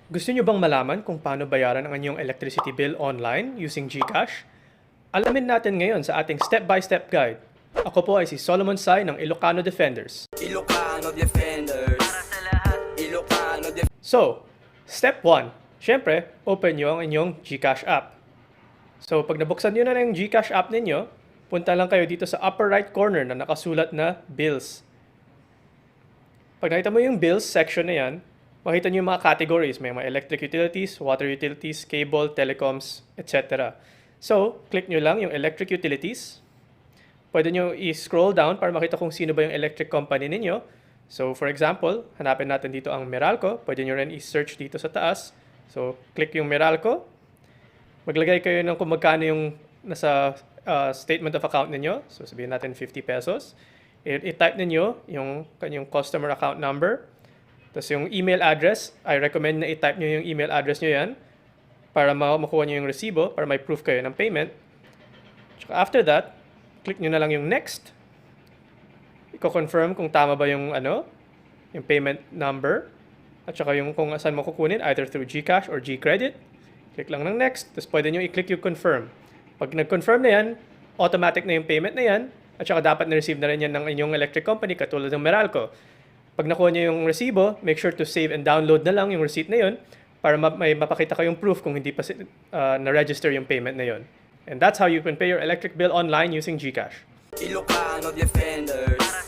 Gusto niyo bang malaman kung paano bayaran ang inyong electricity bill online using GCash? Alamin natin ngayon sa ating step-by-step guide. Ako po ay si Solomon Say ng Ilocano Defenders. Ilocano Defenders. Para sa lahat. Ilocano So, step 1. Siyempre, open nyo ang inyong GCash app. So, pag nabuksan nyo na yung GCash app ninyo, punta lang kayo dito sa upper right corner na nakasulat na Bills. Pag nakita mo yung Bills section na yan, makita nyo yung mga categories. May mga electric utilities, water utilities, cable, telecoms, etc. So, click nyo lang yung electric utilities. Pwede nyo i-scroll down para makita kung sino ba yung electric company ninyo. So, for example, hanapin natin dito ang Meralco. Pwede nyo rin i-search dito sa taas. So, click yung Meralco. Maglagay kayo ng kung magkano yung nasa statement of account ninyo. So, sabihin natin 50 pesos. I-type ninyo yung kanyang customer account number. Tapos yung email address, I recommend na i-type nyo yung email address nyo yan para makuha nyo yung resibo, para may proof kayo ng payment. Tsaka after that, click nyo na lang yung next. Iko-confirm kung tama ba yung yung payment number. At saka yung kung saan mo kukunin, either through GCash or GCredit. Click lang ng next. Tapos pwede nyo i-click yung confirm. Pag nag-confirm na yan, automatic na yung payment na yan. At saka dapat na-receive na rin yan ng inyong electric company katulad ng Meralco. Pag nakuha nyo yung resibo, make sure to save and download na lang yung receipt na yun para may mapakita kayong proof kung hindi pa na-register yung payment na yun. And that's how you can pay your electric bill online using GCash. Ilocano Defenders.